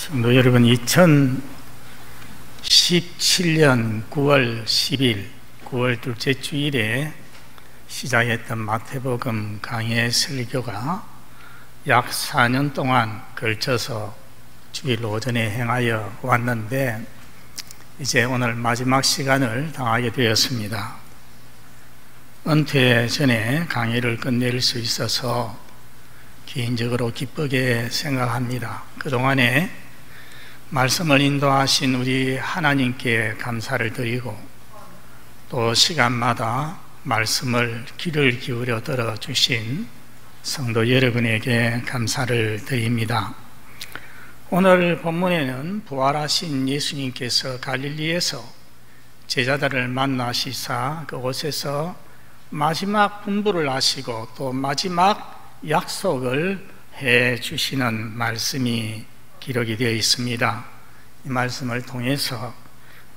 성도 여러분, 2017년 9월 10일 9월 둘째 주일에 시작했던 마태복음 강해 설교가 약 4년 동안 걸쳐서 주일 오전에 행하여 왔는데 이제 오늘 마지막 시간을 당하게 되었습니다. 은퇴 전에 강의를 끝낼 수 있어서 개인적으로 기쁘게 생각합니다. 그동안에 말씀을 인도하신 우리 하나님께 감사를 드리고 또 시간마다 말씀을 귀를 기울여 들어주신 성도 여러분에게 감사를 드립니다. 오늘 본문에는 부활하신 예수님께서 갈릴리에서 제자들을 만나시사 그곳에서 마지막 분부를 하시고 또 마지막 약속을 해 주시는 말씀이 기록이 되어 있습니다. 이 말씀을 통해서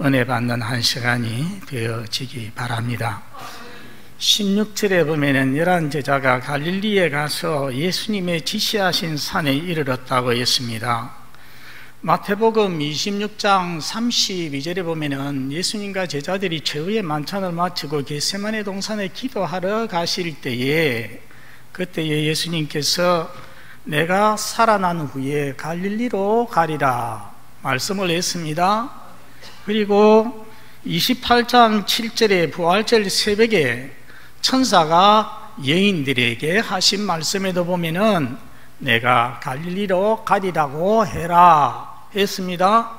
은혜 받는 한 시간이 되어지기 바랍니다. 16절에 보면은 11제자가 갈릴리에 가서 예수님의 지시하신 산에 이르렀다고 했습니다. 마태복음 26장 32절에 보면은 예수님과 제자들이 최후의 만찬을 마치고 겟세마네 동산에 기도하러 가실 때에 그때에 예수님께서 내가 살아난 후에 갈릴리로 가리라 말씀을 했습니다. 그리고 28장 7절에 부활절 새벽에 천사가 여인들에게 하신 말씀에도 보면은 내가 갈릴리로 가리라고 해라 했습니다.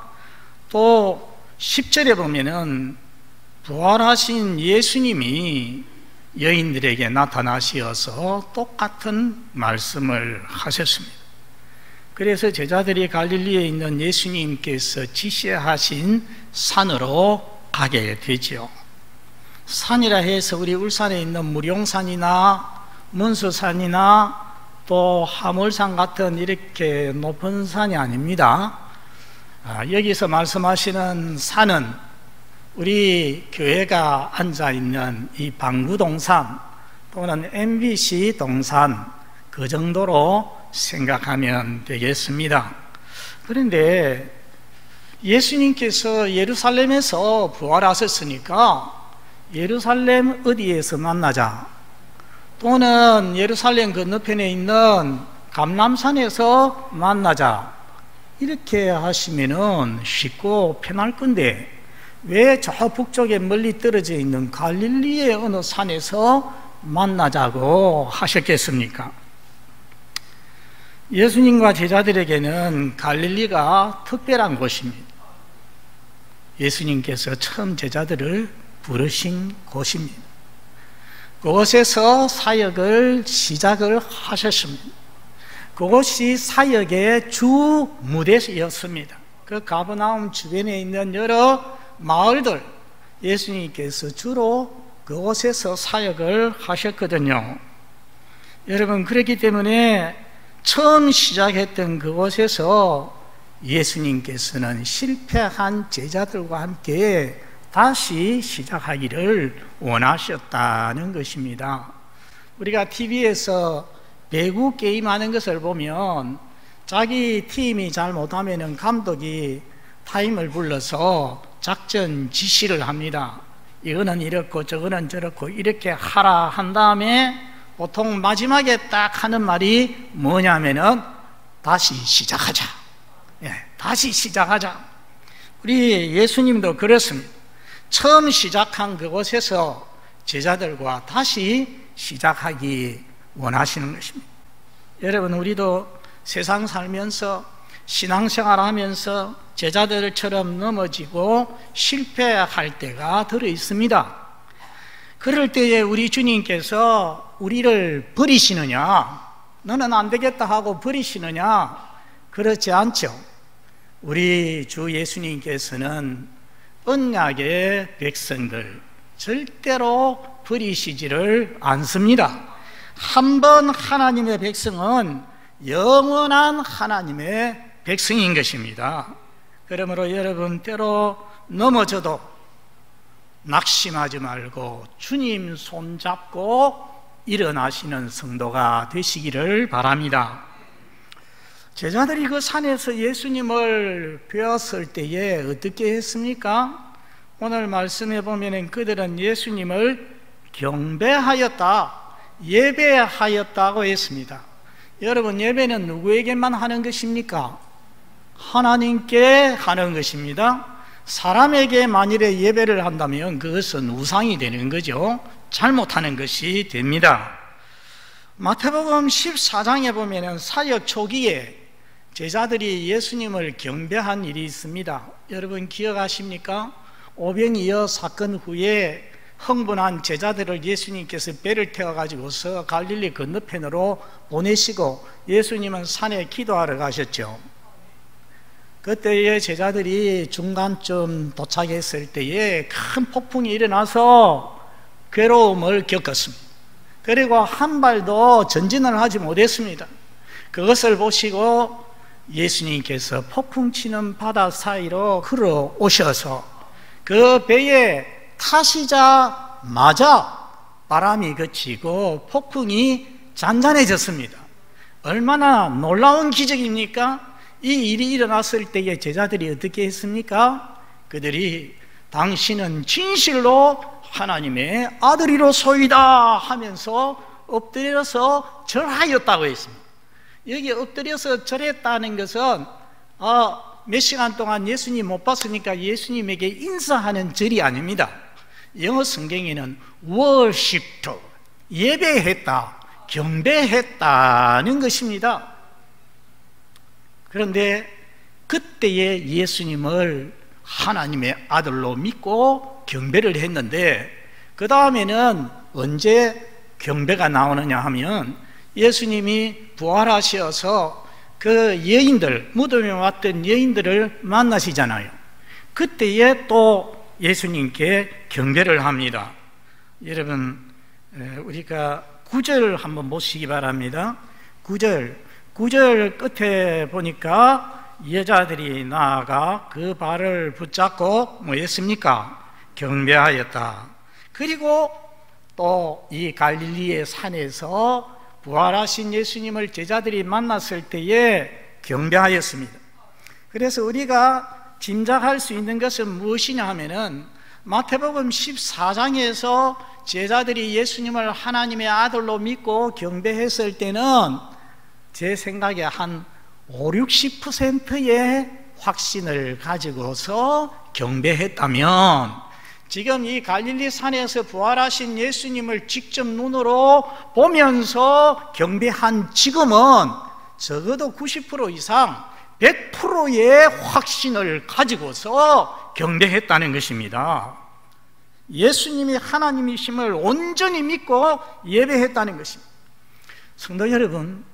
또 10절에 보면은 부활하신 예수님이 여인들에게 나타나시어서 똑같은 말씀을 하셨습니다. 그래서 제자들이 갈릴리에 있는 예수님께서 지시하신 산으로 가게 되죠. 산이라 해서 우리 울산에 있는 무룡산이나 문수산이나 또 하물산 같은 이렇게 높은 산이 아닙니다. 여기서 말씀하시는 산은 우리 교회가 앉아있는 이 방구동산 또는 MBC 동산 그 정도로 생각하면 되겠습니다. 그런데 예수님께서 예루살렘에서 부활하셨으니까 예루살렘 어디에서 만나자 또는 예루살렘 건너편에 있는 감람산에서 만나자 이렇게 하시면은 쉽고 편할 건데 왜 저 북쪽에 멀리 떨어져 있는 갈릴리의 어느 산에서 만나자고 하셨겠습니까? 예수님과 제자들에게는 갈릴리가 특별한 곳입니다. 예수님께서 처음 제자들을 부르신 곳입니다. 그곳에서 사역을 시작을 하셨습니다. 그곳이 사역의 주 무대였습니다. 그 가버나움 주변에 있는 여러 마을들 예수님께서 주로 그곳에서 사역을 하셨거든요. 여러분, 그렇기 때문에 처음 시작했던 그곳에서 예수님께서는 실패한 제자들과 함께 다시 시작하기를 원하셨다는 것입니다. 우리가 TV에서 배구 게임하는 것을 보면 자기 팀이 잘 못하면 감독이 타임을 불러서 작전 지시를 합니다. 이거는 이렇고 저거는 저렇고 이렇게 하라 한 다음에 보통 마지막에 딱 하는 말이 뭐냐면은 다시 시작하자. 다시 시작하자. 우리 예수님도 그렇습니다. 처음 시작한 그곳에서 제자들과 다시 시작하기 원하시는 것입니다. 여러분, 우리도 세상 살면서 신앙생활 하면서 제자들처럼 넘어지고 실패할 때가 들어 있습니다. 그럴 때에 우리 주님께서 우리를 버리시느냐, 너는 안 되겠다 하고 버리시느냐? 그렇지 않죠. 우리 주 예수님께서는 언약의 백성들 절대로 버리시지를 않습니다. 한 번 하나님의 백성은 영원한 하나님의 백성인 것입니다. 그러므로 여러분, 때로 넘어져도 낙심하지 말고 주님 손잡고 일어나시는 성도가 되시기를 바랍니다. 제자들이 그 산에서 예수님을 뵈었을 때에 어떻게 했습니까? 오늘 말씀해 보면 그들은 예수님을 경배하였다, 예배하였다고 했습니다. 여러분, 예배는 누구에게만 하는 것입니까? 하나님께 하는 것입니다. 사람에게 만일에 예배를 한다면 그것은 우상이 되는 거죠. 잘못하는 것이 됩니다. 마태복음 14장에 보면 사역 초기에 제자들이 예수님을 경배한 일이 있습니다. 여러분 기억하십니까? 오병이어 사건 후에 흥분한 제자들을 예수님께서 배를 태워가지고서 갈릴리 건너편으로 보내시고 예수님은 산에 기도하러 가셨죠. 그때에 제자들이 중간쯤 도착했을 때에 큰 폭풍이 일어나서 괴로움을 겪었습니다. 그리고 한 발도 전진을 하지 못했습니다. 그것을 보시고 예수님께서 폭풍 치는 바다 사이로 걸어 오셔서 그 배에 타시자마자 바람이 그치고 폭풍이 잔잔해졌습니다. 얼마나 놀라운 기적입니까? 이 일이 일어났을 때에 제자들이 어떻게 했습니까? 그들이 당신은 진실로 하나님의 아들이로소이다 하면서 엎드려서 절하였다고 했습니다. 여기 엎드려서 절했다는 것은 몇 시간 동안 예수님 못 봤으니까 예수님에게 인사하는 절이 아닙니다. 영어 성경에는 worshiped, 예배했다, 경배했다는 것입니다. 그런데 그때의 예수님을 하나님의 아들로 믿고 경배를 했는데 그 다음에는 언제 경배가 나오느냐 하면 예수님이 부활하셔서 그 여인들, 무덤에 왔던 여인들을 만나시잖아요. 그때에 또 예수님께 경배를 합니다. 여러분, 우리가 9절 한번 보시기 바랍니다. 9절 끝에 보니까 여자들이 나아가 그 발을 붙잡고 뭐 했습니까? 경배하였다. 그리고 또 이 갈릴리의 산에서 부활하신 예수님을 제자들이 만났을 때에 경배하였습니다. 그래서 우리가 짐작할 수 있는 것은 무엇이냐 하면은 마태복음 14장에서 제자들이 예수님을 하나님의 아들로 믿고 경배했을 때는 제 생각에 한 50-60%의 확신을 가지고서 경배했다면 지금 이 갈릴리 산에서 부활하신 예수님을 직접 눈으로 보면서 경배한 지금은 적어도 90% 이상 100%의 확신을 가지고서 경배했다는 것입니다. 예수님이 하나님이심을 온전히 믿고 예배했다는 것입니다. 성도 여러분,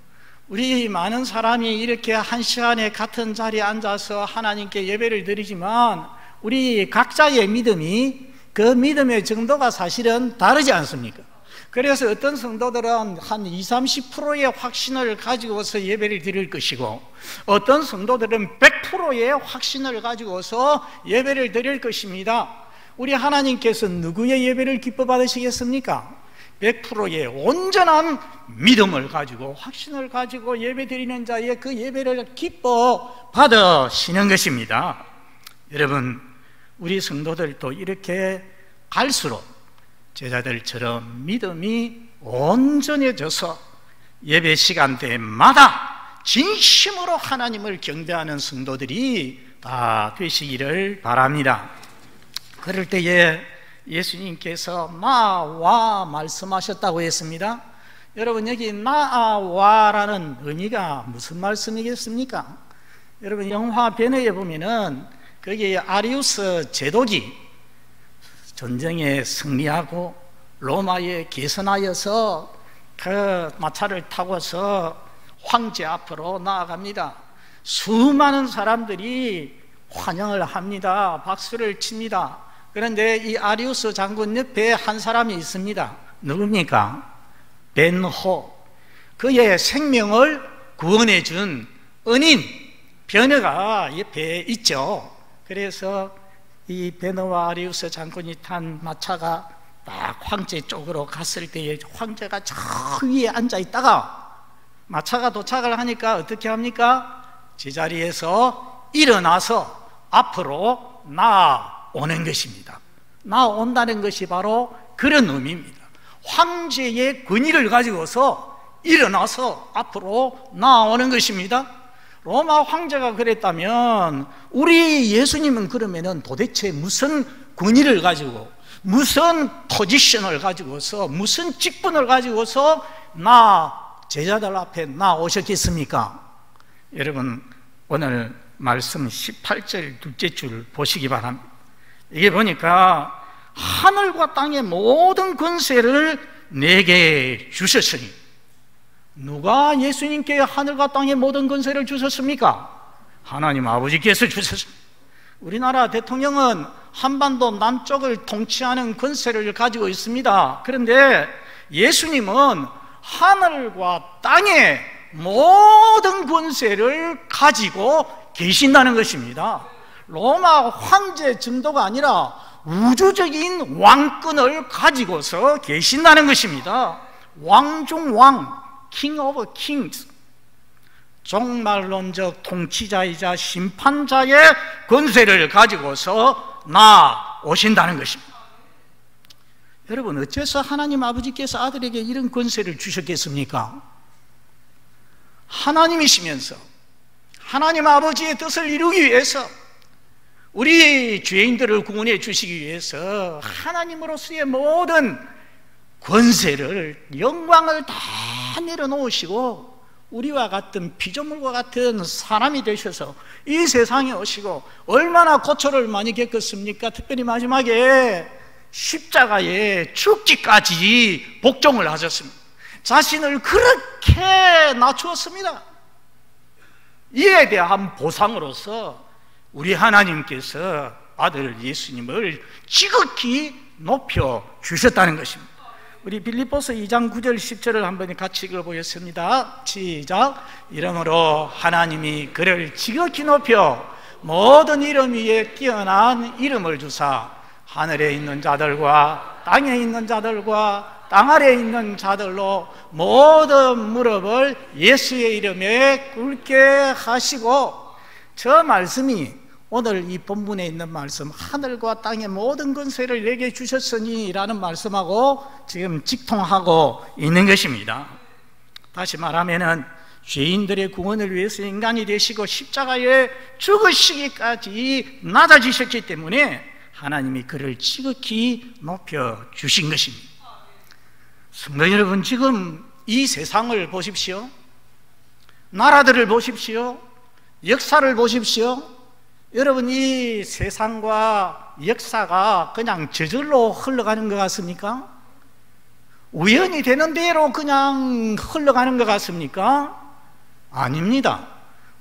우리 많은 사람이 이렇게 한 시간에 같은 자리에 앉아서 하나님께 예배를 드리지만 우리 각자의 믿음이 그 믿음의 정도가 사실은 다르지 않습니까? 그래서 어떤 성도들은 한 20-30%의 확신을 가지고서 예배를 드릴 것이고 어떤 성도들은 100%의 확신을 가지고서 예배를 드릴 것입니다. 우리 하나님께서 누구의 예배를 기뻐 받으시겠습니까? 100%의 온전한 믿음을 가지고 확신을 가지고 예배 드리는 자의 그 예배를 기뻐 받으시는 것입니다. 여러분, 우리 성도들도 이렇게 갈수록 제자들처럼 믿음이 온전해져서 예배 시간대마다 진심으로 하나님을 경배하는 성도들이 다 되시기를 바랍니다. 그럴 때에 예수님께서 나와 말씀하셨다고 했습니다. 여러분, 여기 나와라는 의미가 무슨 말씀이겠습니까? 여러분, 영화 변호에 보면은 거기에 아리우스 제독이 전쟁에 승리하고 로마에 개선하여서 그 마차를 타고서 황제 앞으로 나아갑니다. 수많은 사람들이 환영을 합니다. 박수를 칩니다. 그런데 이 아리우스 장군 옆에 한 사람이 있습니다. 누굽니까? 벤호. 그의 생명을 구원해 준 은인 변호가 옆에 있죠. 그래서 이 베노와 아리우스 장군이 탄 마차가 딱 황제 쪽으로 갔을 때에 황제가 저 위에 앉아 있다가 마차가 도착을 하니까 어떻게 합니까? 제자리에서 일어나서 앞으로 나아오는 것입니다. 나아온다는 것이 바로 그런 의미입니다. 황제의 권위를 가지고서 일어나서 앞으로 나아오는 것입니다. 로마 황제가 그랬다면 우리 예수님은 그러면은 도대체 무슨 권위를 가지고, 무슨 포지션을 가지고서, 무슨 직분을 가지고서 제자들 앞에 나오셨겠습니까? 여러분, 오늘 말씀 18절 둘째 줄 보시기 바랍니다. 이게 보니까 하늘과 땅의 모든 권세를 내게 주셨으니, 누가 예수님께 하늘과 땅의 모든 권세를 주셨습니까? 하나님 아버지께서 주셨습니다. 우리나라 대통령은 한반도 남쪽을 통치하는 권세를 가지고 있습니다. 그런데 예수님은 하늘과 땅의 모든 권세를 가지고 계신다는 것입니다. 로마 황제 정도가 아니라 우주적인 왕권을 가지고서 계신다는 것입니다. 왕 중 왕, King of Kings, 종말론적 통치자이자 심판자의 권세를 가지고서 나오신다는 것입니다. 여러분, 어째서 하나님 아버지께서 아들에게 이런 권세를 주셨겠습니까? 하나님이시면서 하나님 아버지의 뜻을 이루기 위해서, 우리 죄인들을 구원해 주시기 위해서 하나님으로서의 모든 권세를, 영광을 다 내려놓으시고 우리와 같은 피조물과 같은 사람이 되셔서 이 세상에 오시고 얼마나 고초를 많이 겪었습니까? 특별히 마지막에 십자가에 죽기까지 복종을 하셨습니다. 자신을 그렇게 낮추었습니다. 이에 대한 보상으로서 우리 하나님께서 아들 예수님을 지극히 높여 주셨다는 것입니다. 우리 빌립보서 2장 9절 10절을 한번 같이 읽어보겠습니다. 시작. 이러므로 하나님이 그를 지극히 높여 모든 이름 위에 뛰어난 이름을 주사 하늘에 있는 자들과 땅에 있는 자들과 땅 아래에 있는 자들로 모든 무릎을 예수의 이름에 꿇게 하시고, 저 말씀이 오늘 이 본문에 있는 말씀, 하늘과 땅의 모든 권세를 내게 주셨으니 라는 말씀하고 지금 직통하고 있는 것입니다. 다시 말하면은 죄인들의 구원을 위해서 인간이 되시고 십자가에 죽으시기까지 낮아지셨기 때문에 하나님이 그를 지극히 높여주신 것입니다. 성도 여러분, 지금 이 세상을 보십시오. 나라들을 보십시오. 역사를 보십시오. 여러분, 이 세상과 역사가 그냥 저절로 흘러가는 것 같습니까? 우연히 되는 대로 그냥 흘러가는 것 같습니까? 아닙니다.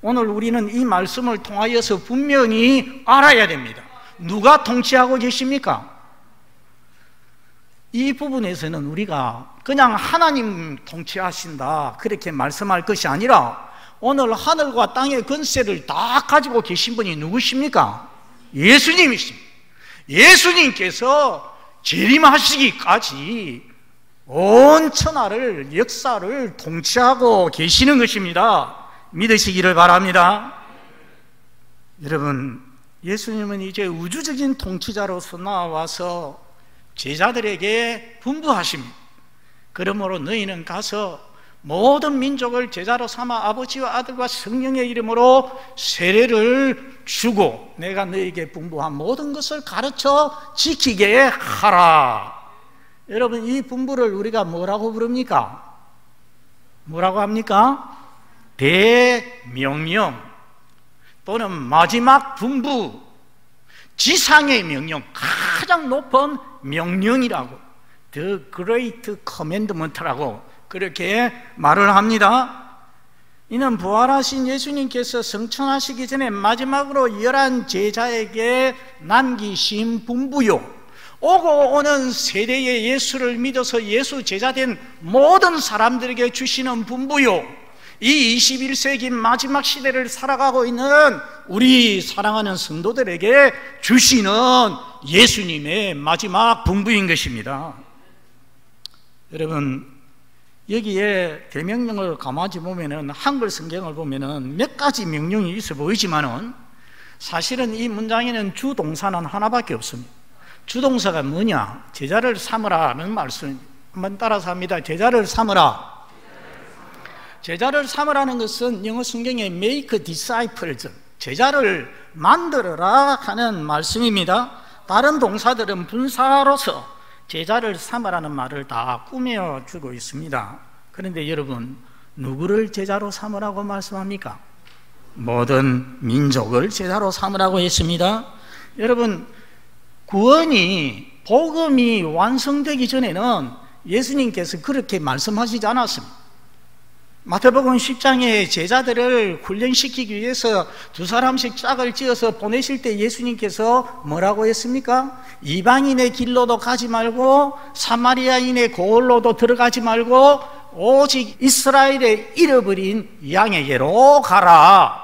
오늘 우리는 이 말씀을 통하여서 분명히 알아야 됩니다. 누가 통치하고 계십니까? 이 부분에서는 우리가 그냥 하나님 통치하신다 그렇게 말씀할 것이 아니라, 오늘 하늘과 땅의 권세를 다 가지고 계신 분이 누구십니까? 예수님이십니다. 예수님께서 재림하시기까지 온 천하를, 역사를 통치하고 계시는 것입니다. 믿으시기를 바랍니다. 여러분, 예수님은 이제 우주적인 통치자로서 나와서 제자들에게 분부하십니다. 그러므로 너희는 가서 모든 민족을 제자로 삼아 아버지와 아들과 성령의 이름으로 세례를 주고 내가 너희에게 분부한 모든 것을 가르쳐 지키게 하라. 여러분, 이 분부를 우리가 뭐라고 부릅니까? 뭐라고 합니까? 대명령 또는 마지막 분부, 지상의 명령, 가장 높은 명령이라고, The Great Commandment라고 그렇게 말을 합니다. 이는 부활하신 예수님께서 성천하시기 전에 마지막으로 11 제자에게 남기신 분부요, 오고 오는 세대의 예수를 믿어서 예수 제자된 모든 사람들에게 주시는 분부요, 이 21세기 마지막 시대를 살아가고 있는 우리 사랑하는 성도들에게 주시는 예수님의 마지막 분부인 것입니다. 여러분, 여기에 계명령을 가만히 보면은 한글 성경을 보면은 몇 가지 명령이 있어 보이지만은 사실은 이 문장에는 주동사는 하나밖에 없습니다. 주동사가 뭐냐? 제자를 삼으라는 말씀입니다. 한번 따라서 합니다. 제자를 삼으라. 제자를 삼으라는 것은 영어 성경에 make disciples, 제자를 만들어라 하는 말씀입니다. 다른 동사들은 분사로서 제자를 삼으라는 말을 다 꾸며주고 있습니다. 그런데 여러분, 누구를 제자로 삼으라고 말씀합니까? 모든 민족을 제자로 삼으라고 했습니다. 여러분, 구원이, 복음이 완성되기 전에는 예수님께서 그렇게 말씀하시지 않았습니다. 마태복음 10장에 제자들을 훈련시키기 위해서 2사람씩 짝을 지어서 보내실 때 예수님께서 뭐라고 했습니까? 이방인의 길로도 가지 말고 사마리아인의 고을로도 들어가지 말고 오직 이스라엘의 잃어버린 양에게로 가라.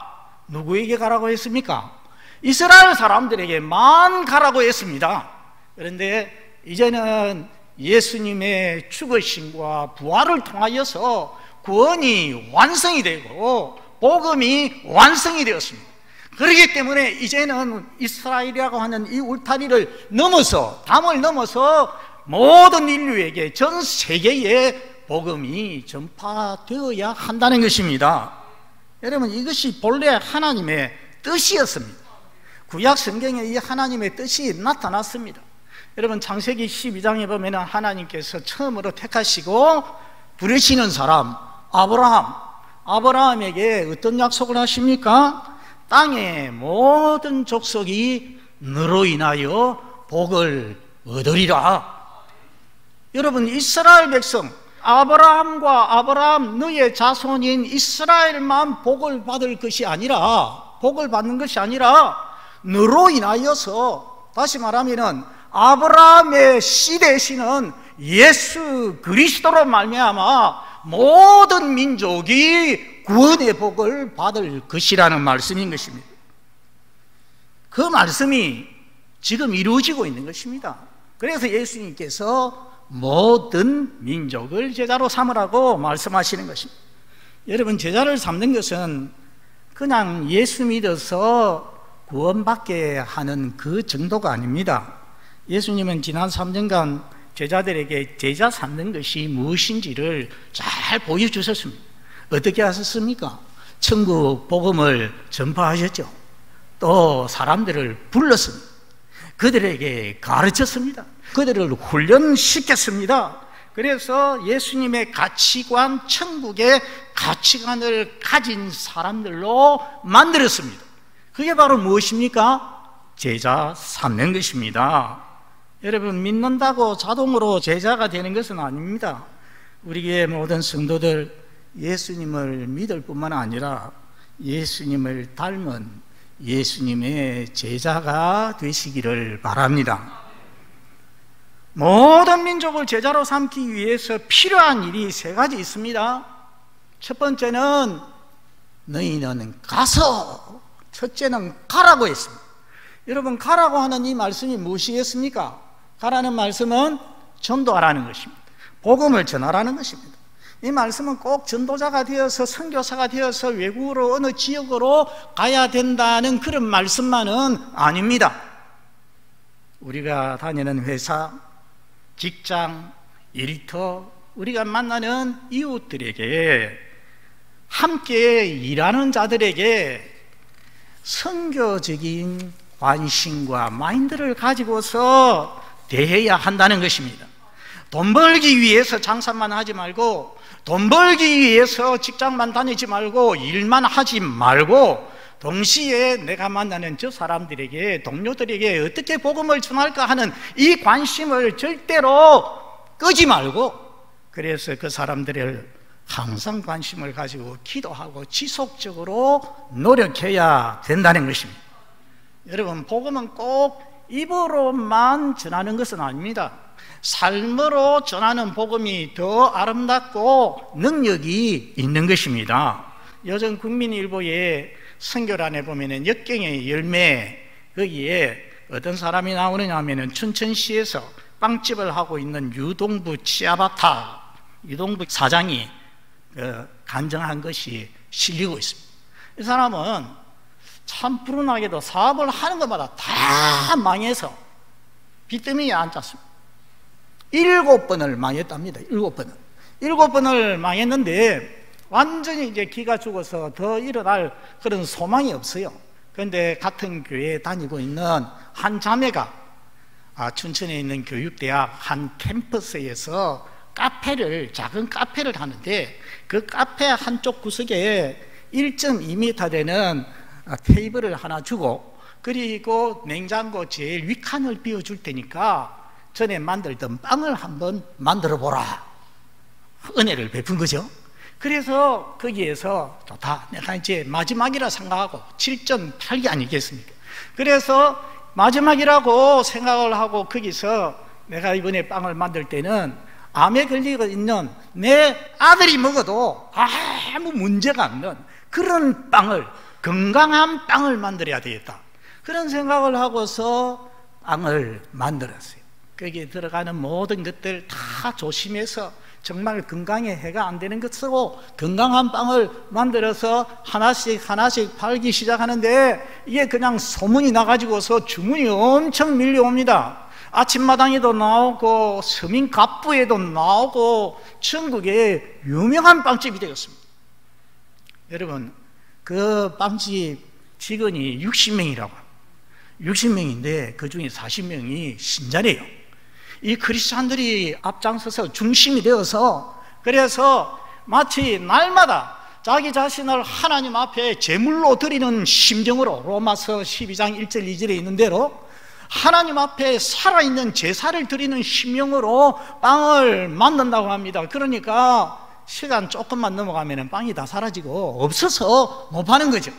누구에게 가라고 했습니까? 이스라엘 사람들에게만 가라고 했습니다. 그런데 이제는 예수님의 죽으심과 부활을 통하여서 구원이 완성이 되고 복음이 완성이 되었습니다. 그렇기 때문에 이제는 이스라엘이라고 하는 이 울타리를 넘어서, 담을 넘어서 모든 인류에게, 전 세계에 복음이 전파되어야 한다는 것입니다. 여러분, 이것이 본래 하나님의 뜻이었습니다. 구약 성경에 이 하나님의 뜻이 나타났습니다. 여러분, 창세기 12장에 보면 하나님께서 처음으로 택하시고 부르시는 사람 아브라함에게 어떤 약속을 하십니까? 땅의 모든 족속이 너로 인하여 복을 얻으리라. 여러분, 이스라엘 백성 아브라함과 아브라함 너의 자손인 이스라엘만 복을 받을 것이 아니라, 복을 받는 것이 아니라 너로 인하여서, 다시 말하면은 아브라함의 씨 되시는 예수 그리스도로 말미암아 모든 민족이 구원의 복을 받을 것이라는 말씀인 것입니다. 그 말씀이 지금 이루어지고 있는 것입니다. 그래서 예수님께서 모든 민족을 제자로 삼으라고 말씀하시는 것입니다. 여러분, 제자를 삼는 것은 그냥 예수 믿어서 구원받게 하는 그 정도가 아닙니다. 예수님은 지난 3년간 제자들에게 제자 삼는 것이 무엇인지를 잘 보여주셨습니다. 어떻게 하셨습니까? 천국 복음을 전파하셨죠. 또 사람들을 불렀습니다. 그들에게 가르쳤습니다. 그들을 훈련시켰습니다. 그래서 예수님의 가치관, 천국의 가치관을 가진 사람들로 만들었습니다. 그게 바로 무엇입니까? 제자 삼는 것입니다. 여러분, 믿는다고 자동으로 제자가 되는 것은 아닙니다. 우리 교회 모든 성도들 예수님을 믿을 뿐만 아니라 예수님을 닮은 예수님의 제자가 되시기를 바랍니다. 모든 민족을 제자로 삼기 위해서 필요한 일이 3가지 있습니다. 첫 번째는 너희는 가서, 첫째는 가라고 했습니다. 여러분, 가라고 하는 이 말씀이 무엇이겠습니까? 가라는 말씀은 전도하라는 것입니다. 복음을 전하라는 것입니다. 이 말씀은 꼭 전도자가 되어서, 선교사가 되어서 외국으로, 어느 지역으로 가야 된다는 그런 말씀만은 아닙니다. 우리가 다니는 회사, 직장, 일터, 우리가 만나는 이웃들에게, 함께 일하는 자들에게 선교적인 관심과 마인드를 가지고서 대해야 한다는 것입니다. 돈 벌기 위해서 장사만 하지 말고, 돈 벌기 위해서 직장만 다니지 말고, 일만 하지 말고, 동시에 내가 만나는 저 사람들에게, 동료들에게 어떻게 복음을 전할까 하는 이 관심을 절대로 끄지 말고, 그래서 그 사람들을 항상 관심을 가지고 기도하고 지속적으로 노력해야 된다는 것입니다. 여러분, 복음은 꼭 입으로만 전하는 것은 아닙니다. 삶으로 전하는 복음이 더 아름답고 능력이 있는 것입니다. 요즘 국민일보의 선교란에 보면은 역경의 열매, 거기에 어떤 사람이 나오느냐 하면은 춘천시에서 빵집을 하고 있는 유동부 치아바타 이동부 사장이 간증한 것이 실리고 있습니다. 이 사람은 참 불운하게도 사업을 하는 것마다 다 망해서 빚더미에 앉았습니다. 7번을 망했답니다. 7번을. 7번을 망했는데 완전히 이제 기가 죽어서 더 일어날 그런 소망이 없어요. 그런데 같은 교회에 다니고 있는 한 자매가 춘천에 있는 교육대학 한 캠퍼스에서 작은 카페를 하는데, 그 카페 한쪽 구석에 1.2m 되는 테이블을 하나 주고, 그리고 냉장고 제일 윗칸을 비워줄 테니까 전에 만들던 빵을 한번 만들어 보라, 은혜를 베푼 거죠. 그래서 거기에서 좋다, 내가 이제 마지막이라 생각하고 7.8기 아니겠습니까? 그래서 마지막이라고 생각을 하고 거기서 내가 이번에 빵을 만들 때는 암에 걸리고 있는 내 아들이 먹어도 아무 문제가 없는 그런 빵을, 건강한 빵을 만들어야 되겠다, 그런 생각을 하고서 빵을 만들었어요. 거기에 들어가는 모든 것들 다 조심해서 정말 건강에 해가 안 되는 것으로 건강한 빵을 만들어서 하나씩 팔기 시작하는데, 이게 그냥 소문이 나가지고서 주문이 엄청 밀려옵니다. 아침마당에도 나오고 서민 갑부에도 나오고 전국에 유명한 빵집이 되었습니다. 여러분, 그 빵집 직원이 60명이라고, 60명인데 그 중에 40명이 신자래요. 이 크리스찬들이 앞장서서 중심이 되어서, 그래서 마치 날마다 자기 자신을 하나님 앞에 제물로 드리는 심정으로, 로마서 12장 1절 2절에 있는 대로 하나님 앞에 살아있는 제사를 드리는 심령으로 빵을 만든다고 합니다. 그러니까 시간 조금만 넘어가면 빵이 다 사라지고 없어서 못 파는 거죠.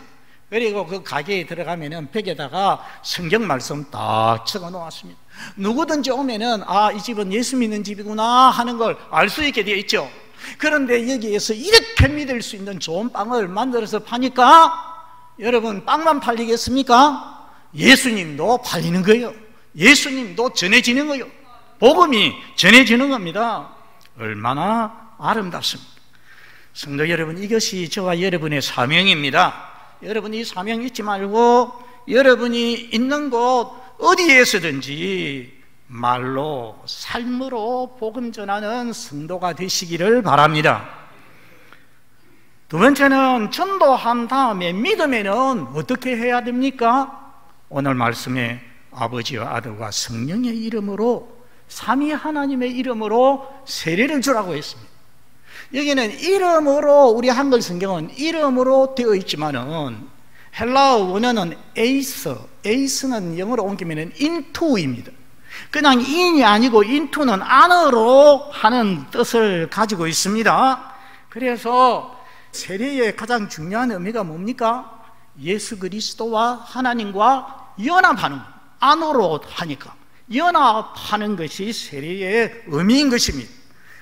그리고 그 가게에 들어가면 벽에다가 성경 말씀 딱 적어 놓았습니다. 누구든지 오면은 이 집은 예수 믿는 집이구나 하는 걸 알 수 있게 되어 있죠. 그런데 여기에서 이렇게 믿을 수 있는 좋은 빵을 만들어서 파니까 여러분, 빵만 팔리겠습니까? 예수님도 팔리는 거예요. 예수님도 전해지는 거예요. 복음이 전해지는 겁니다. 얼마나 아름답습니까? 성도 여러분, 이것이 저와 여러분의 사명입니다. 여러분, 이 사명 잊지 말고 여러분이 있는 곳 어디에서든지 말로, 삶으로 복음 전하는 성도가 되시기를 바랍니다. 두 번째는, 전도한 다음에 믿음에는 어떻게 해야 됩니까? 오늘 말씀에 아버지와 아들과 성령의 이름으로, 삼위 하나님의 이름으로 세례를 주라고 했습니다. 여기는 이름으로, 우리 한글 성경은 이름으로 되어 있지만은 헬라어 원어는 에이스는 영어로 옮기면 into입니다. 그냥 in이 아니고 into는 안으로 하는 뜻을 가지고 있습니다. 그래서 세례의 가장 중요한 의미가 뭡니까? 예수 그리스도와 하나님과 연합하는 것, 안으로 하니까 연합하는 것이 세례의 의미인 것입니다.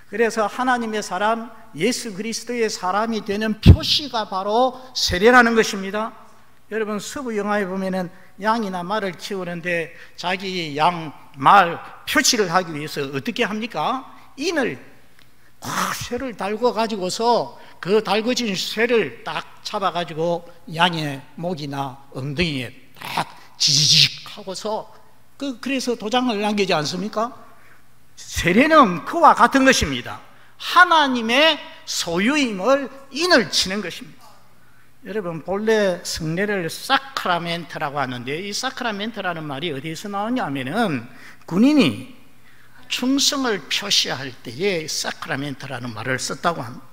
그래서 하나님의 사람, 예수 그리스도의 사람이 되는 표시가 바로 세례라는 것입니다. 여러분, 서부 영화에 보면은 양이나 말을 키우는데 자기 양, 말 표시를 하기 위해서 어떻게 합니까? 인을 꽉 쇠를 달고 가지고서 그 달궈진 쇠를 딱 잡아 가지고 양의 목이나 엉덩이에 딱 지지직 하고서 그래서 도장을 남기지 않습니까? 세례는 그와 같은 것입니다. 하나님의 소유임을 인을 치는 것입니다. 여러분, 본래 성례를 사크라멘트라고 하는데, 이 사크라멘트라는 말이 어디서 나오냐면은 군인이 충성을 표시할 때에 사크라멘트라는 말을 썼다고 합니다.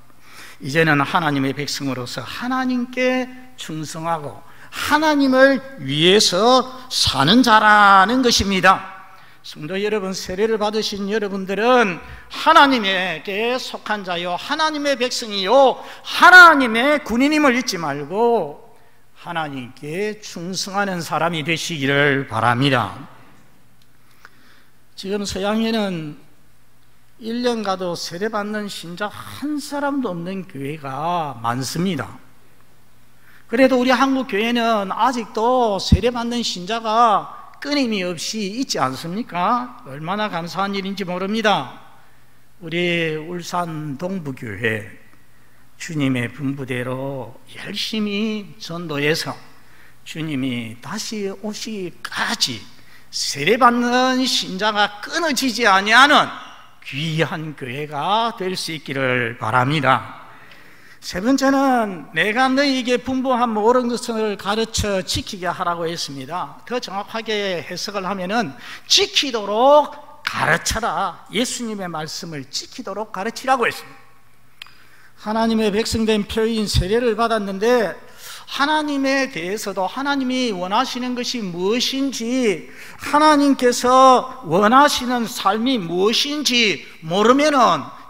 이제는 하나님의 백성으로서 하나님께 충성하고 하나님을 위해서 사는 자라는 것입니다. 성도 여러분, 세례를 받으신 여러분들은 하나님에게 속한 자요, 하나님의 백성이요, 하나님의 군인임을 잊지 말고 하나님께 충성하는 사람이 되시기를 바랍니다. 지금 서양에는 1년 가도 세례받는 신자 한 사람도 없는 교회가 많습니다. 그래도 우리 한국 교회는 아직도 세례받는 신자가 끊임이 없이 있지 않습니까? 얼마나 감사한 일인지 모릅니다. 우리 울산 동부교회 주님의 분부대로 열심히 전도해서 주님이 다시 오시기까지 세례받는 신자가 끊어지지 아니하는 귀한 교회가 될 수 있기를 바랍니다. 세 번째는 내가 너희에게 분부한 모든 것을 가르쳐 지키게 하라고 했습니다. 더 정확하게 해석을 하면은 지키도록 가르쳐라. 예수님의 말씀을 지키도록 가르치라고 했습니다. 하나님의 백성된 표인 세례를 받았는데 하나님에 대해서도 하나님이 원하시는 것이 무엇인지, 하나님께서 원하시는 삶이 무엇인지 모르면은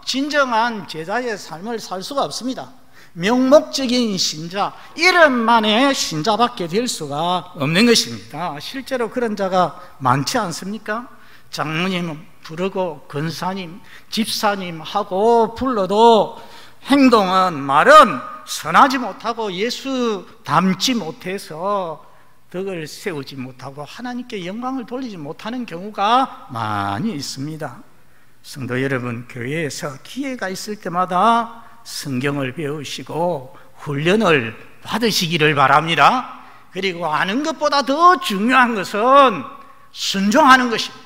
진정한 제자의 삶을 살 수가 없습니다. 명목적인 신자, 이름만의 신자밖에 될 수가 없는 것입니다. 실제로 그런 자가 많지 않습니까? 장로님 부르고 권사님, 집사님 하고 불러도 행동은, 말은 선하지 못하고 예수 닮지 못해서 덕을 세우지 못하고 하나님께 영광을 돌리지 못하는 경우가 많이 있습니다. 성도 여러분, 교회에서 기회가 있을 때마다 성경을 배우시고 훈련을 받으시기를 바랍니다. 그리고 아는 것보다 더 중요한 것은 순종하는 것입니다.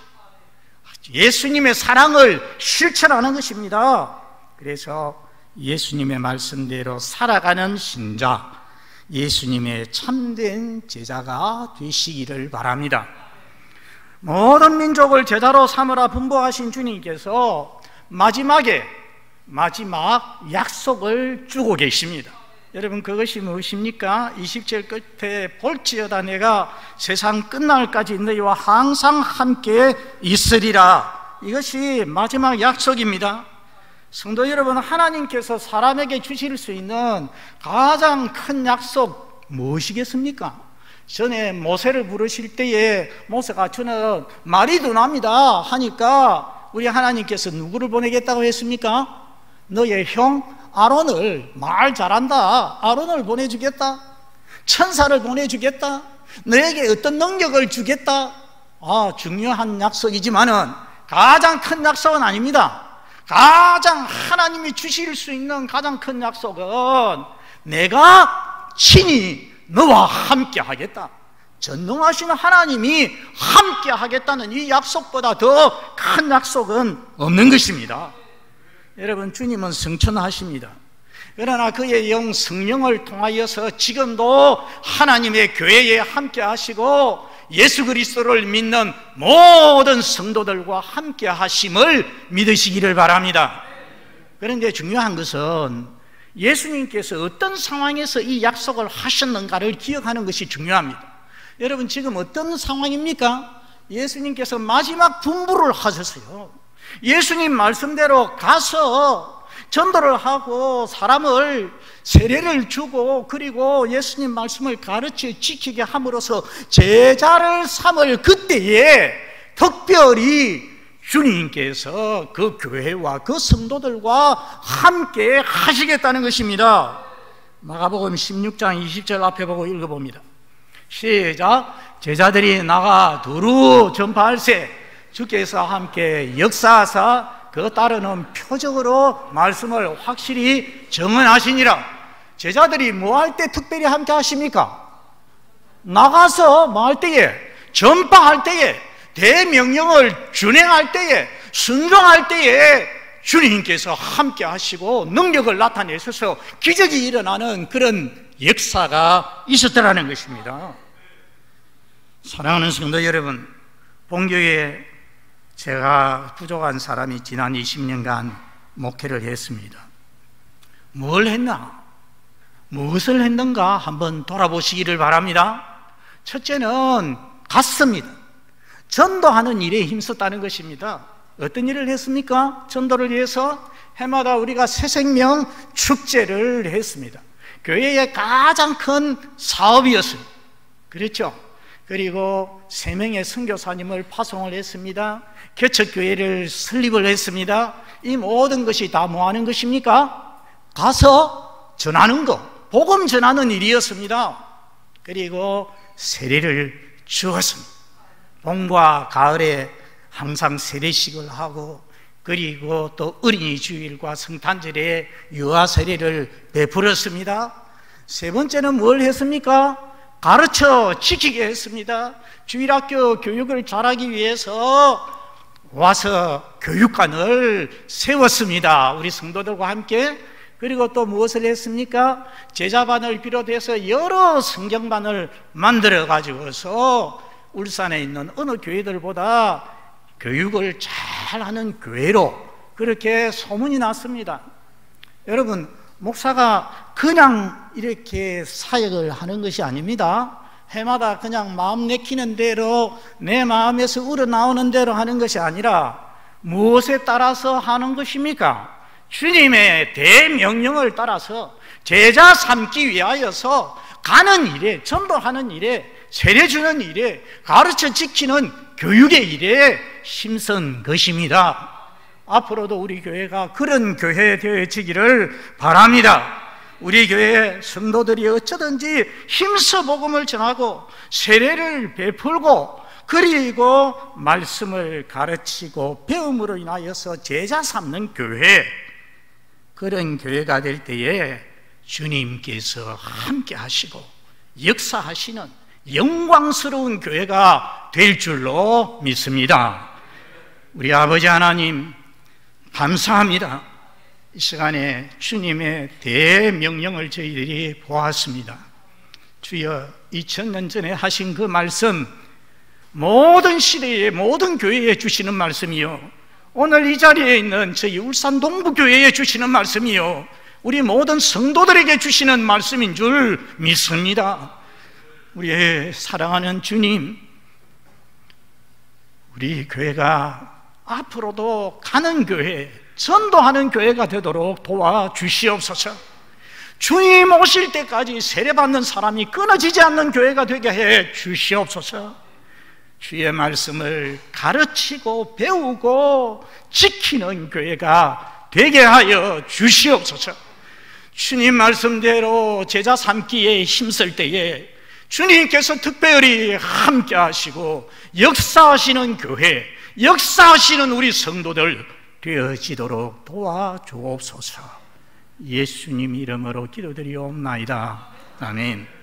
예수님의 사랑을 실천하는 것입니다. 그래서 예수님의 말씀대로 살아가는 신자, 예수님의 참된 제자가 되시기를 바랍니다. 모든 민족을 제자로 삼으라 분부하신 주님께서 마지막 약속을 주고 계십니다. 여러분, 그것이 무엇입니까? 20절 끝에 볼지어다 내가 세상 끝날까지 너희와 항상 함께 있으리라. 이것이 마지막 약속입니다. 성도 여러분, 하나님께서 사람에게 주실 수 있는 가장 큰 약속 무엇이겠습니까? 전에 모세를 부르실 때에 모세가 저는 말이 둔합니다 하니까 우리 하나님께서 누구를 보내겠다고 했습니까? 너의 형 아론을, 말 잘한다, 아론을 보내주겠다, 천사를 보내주겠다, 너에게 어떤 능력을 주겠다. 중요한 약속이지만은 가장 큰 약속은 아닙니다. 가장 하나님이 주실 수 있는 가장 큰 약속은 내가 친히 너와 함께 하겠다. 전능하신 하나님이 함께 하겠다는 이 약속보다 더 큰 약속은 없는 것입니다. 여러분, 주님은 성천하십니다. 그러나 그의 영 성령을 통하여서 지금도 하나님의 교회에 함께 하시고 예수 그리스도를 믿는 모든 성도들과 함께 하심을 믿으시기를 바랍니다. 그런데 중요한 것은 예수님께서 어떤 상황에서 이 약속을 하셨는가를 기억하는 것이 중요합니다. 여러분, 지금 어떤 상황입니까? 예수님께서 마지막 분부를 하셨어요. 예수님 말씀대로 가서 전도를 하고 사람을 세례를 주고 그리고 예수님 말씀을 가르쳐 지키게 함으로써 제자를 삼을 그때에 특별히 주님께서 그 교회와 그 성도들과 함께 하시겠다는 것입니다. 마가복음 16장 20절 앞에 보고 읽어봅니다. 시작. 제자들이 나가 두루 전파할세 주께서 함께 역사하사 그 따르는 표적으로 말씀을 확실히 정언하시니라. 제자들이 뭐 할 때 특별히 함께 하십니까? 나가서 뭐 할 때에? 전파할 때에, 대명령을 준행할 때에, 순종할 때에 주님께서 함께 하시고 능력을 나타내셔서 기적이 일어나는 그런 역사가 있었다는 것입니다. 사랑하는 성도 여러분, 본교회에 제가 부족한 사람이 지난 20년간 목회를 했습니다. 뭘 했나? 무엇을 했는가 한번 돌아보시기를 바랍니다. 첫째는 갔습니다. 전도하는 일에 힘썼다는 것입니다. 어떤 일을 했습니까? 전도를 위해서 해마다 우리가 새생명 축제를 했습니다. 교회의 가장 큰 사업이었어요. 그렇죠? 그리고 3명의 선교사님을 파송을 했습니다. 개척교회를 설립을 했습니다. 이 모든 것이 다 뭐 하는 것입니까? 가서 전하는 것, 복음 전하는 일이었습니다. 그리고 세례를 주었습니다. 봄과 가을에 항상 세례식을 하고 그리고 또 어린이 주일과 성탄절에 유아 세례를 베풀었습니다. 세 번째는 뭘 했습니까? 가르쳐 지키게 했습니다. 주일학교 교육을 잘하기 위해서 와서 교육관을 세웠습니다. 우리 성도들과 함께. 그리고 또 무엇을 했습니까? 제자반을 비롯해서 여러 성경반을 만들어 가지고서 울산에 있는 어느 교회들보다 교육을 잘하는 교회로 그렇게 소문이 났습니다. 여러분, 목사가 그냥 이렇게 사역을 하는 것이 아닙니다. 해마다 그냥 마음 내키는 대로 내 마음에서 우러나오는 대로 하는 것이 아니라 무엇에 따라서 하는 것입니까? 주님의 대명령을 따라서 제자 삼기 위하여서 가는 일에, 전도하는 일에, 세례 주는 일에, 가르쳐 지키는 교육의 일에 힘쓴 것입니다. 앞으로도 우리 교회가 그런 교회 되어지기를 바랍니다. 우리 교회 성도들이 어쩌든지 힘써 복음을 전하고 세례를 베풀고 그리고 말씀을 가르치고 배움으로 인하여서 제자 삼는 교회, 그런 교회가 될 때에 주님께서 함께 하시고 역사하시는 영광스러운 교회가 될 줄로 믿습니다. 우리 아버지 하나님 감사합니다. 이 시간에 주님의 대명령을 저희들이 보았습니다. 주여, 2000년 전에 하신 그 말씀, 모든 시대에 모든 교회에 주시는 말씀이요, 오늘 이 자리에 있는 저희 울산 동부교회에 주시는 말씀이요, 우리 모든 성도들에게 주시는 말씀인 줄 믿습니다. 우리의 사랑하는 주님, 우리 교회가 앞으로도 가는 교회, 전도하는 교회가 되도록 도와주시옵소서. 주님 오실 때까지 세례받는 사람이 끊어지지 않는 교회가 되게 해 주시옵소서. 주의 말씀을 가르치고 배우고 지키는 교회가 되게 하여 주시옵소서. 주님 말씀대로 제자 삼기에 힘쓸 때에 주님께서 특별히 함께 하시고 역사하시는 교회, 역사하시는 우리 성도들 되어지도록 도와주옵소서. 예수님 이름으로 기도드리옵나이다. 아멘.